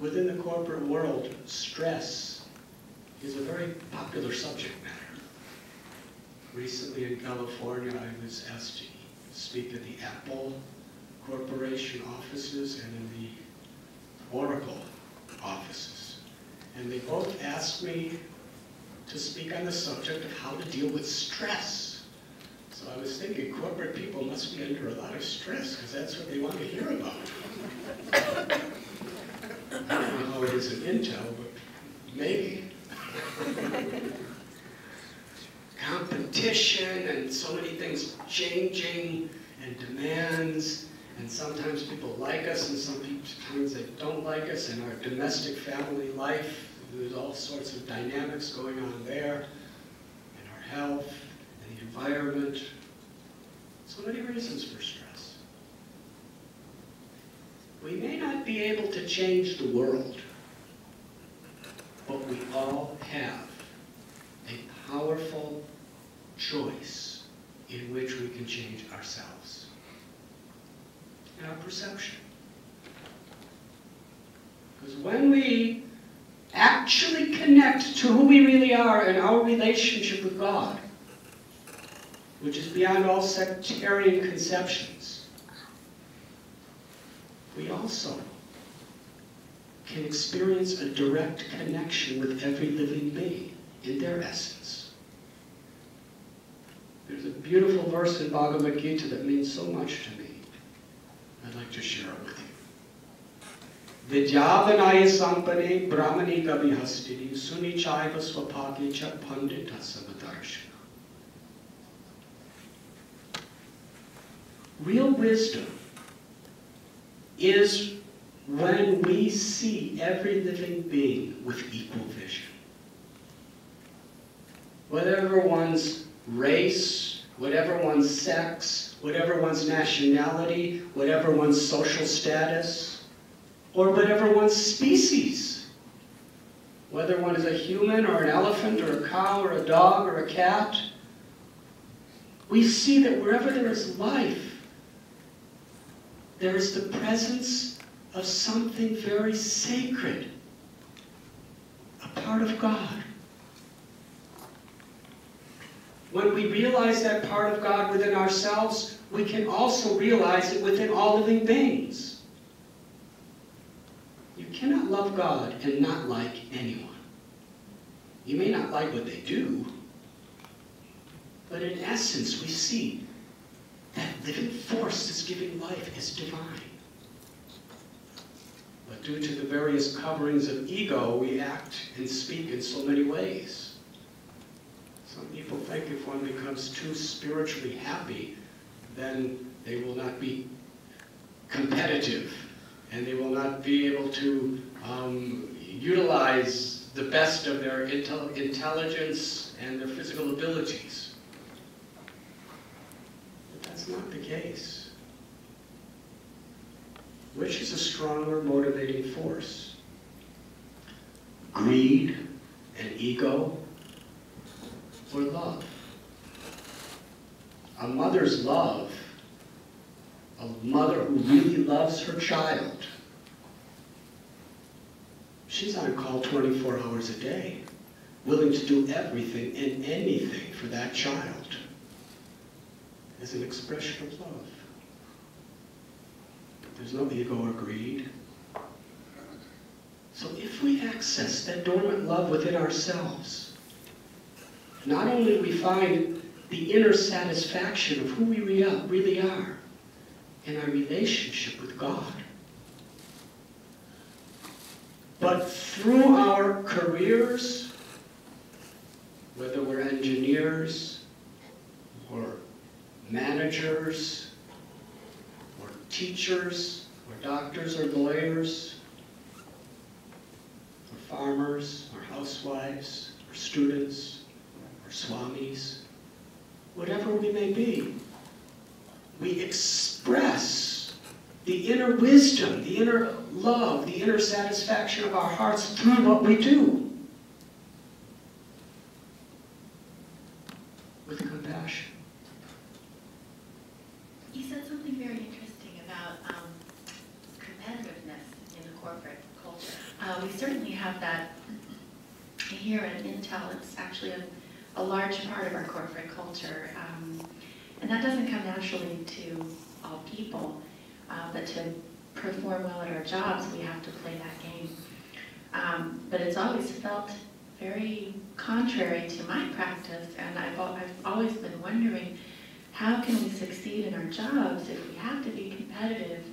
within the corporate world, stress is a very popular subject matter. Recently in California, I was asked to speak at the Apple Corporation offices and in the Oracle offices. And they both asked me to speak on the subject of how to deal with stress. So I was thinking corporate people must be under a lot of stress because that's what they want to hear about. I don't know how it is in Intel, but maybe. Competition and so many things changing and demands, and sometimes people like us and sometimes they don't like us. In our domestic family life, there's all sorts of dynamics going on there, and our health and the environment. So many reasons for stress. We may not be able to change the world, but we all have a powerful choice in which we can change ourselves and our perception. Because when we actually connect to who we really are and our relationship with God, which is beyond all sectarian conceptions, we also can experience a direct connection with every living being in their essence. There's a beautiful verse in Bhagavad Gita that means so much to me. I'd like to share it with you. Vidyavanaya sampane brahmani gabihastini suni chaiva swapaki cha pandita samadarshana. Real wisdom is when we see every living being with equal vision. Whatever one's race, whatever one's sex, whatever one's nationality, whatever one's social status, or whatever one's species. Whether one is a human or an elephant or a cow or a dog or a cat, we see that wherever there is life, there is the presence of something very sacred, a part of God. When we realize that part of God within ourselves, we can also realize it within all living beings. You cannot love God and not like anyone. You may not like what they do, but in essence we see that living force that's giving life is divine. But due to the various coverings of ego, we act and speak in so many ways. Some people think if one becomes too spiritually happy, then they will not be competitive, and they will not be able to utilize the best of their intelligence and their physical abilities. But that's not the case. Which is a stronger motivating force? Greed and ego, or love? A mother's love, a mother who really loves her child, she's on call 24 hours a day, willing to do everything and anything for that child as an expression of love. There's no ego or greed. So if we access that dormant love within ourselves, not only do we find the inner satisfaction of who we really are in our relationship with God, but through our careers, whether we're engineers or managers or teachers or doctors or lawyers or farmers or housewives or students, swamis, whatever we may be, we express the inner wisdom, the inner love, the inner satisfaction of our hearts through what we do. With compassion. You said something very interesting about competitiveness in the corporate culture. We certainly have that here at Intel. It's actually a large part of our corporate culture. And that doesn't come naturally to all people, but to perform well at our jobs, we have to play that game. But it's always felt very contrary to my practice, and I've always been wondering, how can we succeed in our jobs if we have to be competitive?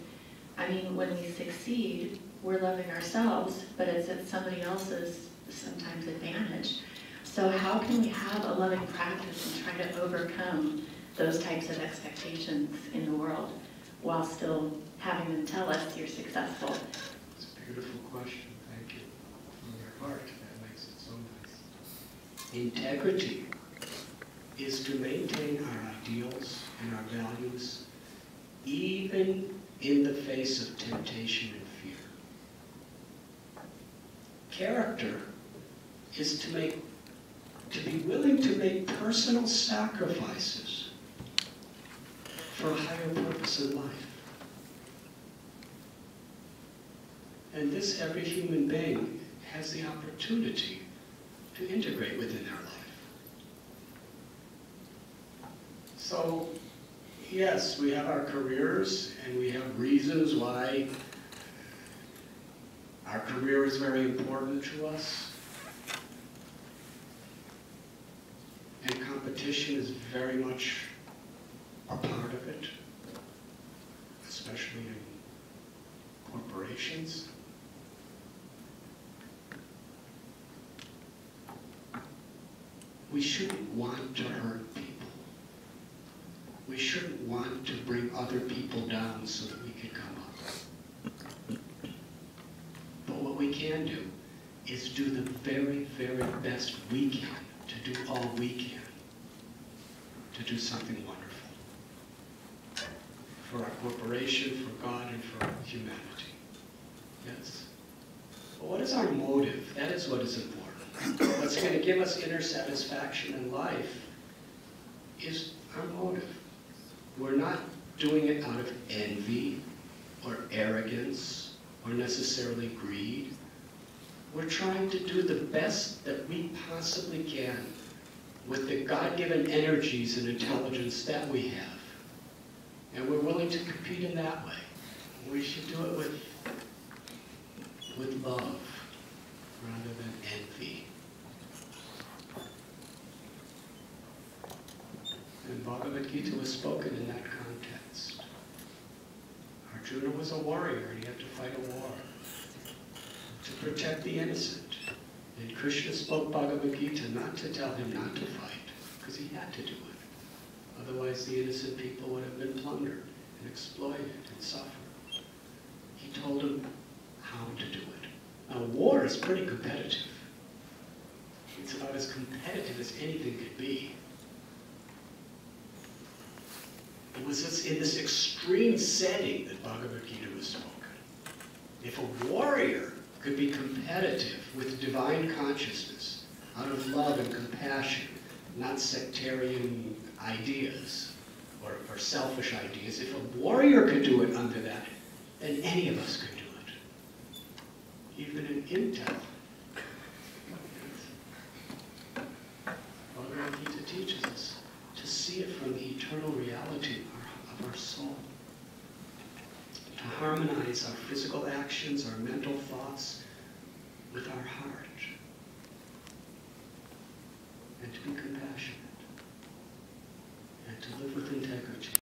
I mean, when we succeed, we're loving ourselves, but it's at somebody else's sometimes advantage. So how can we have a loving practice and try to overcome those types of expectations in the world while still having them tell us you're successful? It's a beautiful question. Thank you. From your heart, that makes it so nice. Integrity is to maintain our ideals and our values even in the face of temptation and fear. Character is to be willing to make personal sacrifices for a higher purpose in life. And this every human being has the opportunity to integrate within their life. So, yes, we have our careers and we have reasons why our career is very important to us. And competition is very much a part of it, especially in corporations. We shouldn't want to hurt people. We shouldn't want to bring other people down so that we can come up. But what we can do is do the very, very best we can to do all we can to do something wonderful for our corporation, for God, and for humanity. Yes. But what is our motive? That is what is important. What's going to give us inner satisfaction in life is our motive. We're not doing it out of envy or arrogance or necessarily greed. We're trying to do the best that we possibly can with the God-given energies and intelligence that we have. And we're willing to compete in that way. We should do it with love rather than envy. And Bhagavad Gita was spoken in that context. Arjuna was a warrior and he had to fight a war to protect the innocent. And Krishna spoke Bhagavad Gita not to tell him not to fight, because he had to do it. Otherwise the innocent people would have been plundered and exploited and suffered. He told him how to do it. Now war is pretty competitive. It's about as competitive as anything could be. It was just in this extreme setting that Bhagavad Gita was spoken. If a warrior could be competitive with divine consciousness, out of love and compassion, not sectarian ideas or selfish ideas, if a warrior could do it under that, then any of us could do it. Even in Intel. Bhagavad Gita teaches us to see it from the eternal reality of our soul. To harmonize our physical actions, our mental thoughts with our heart. And to be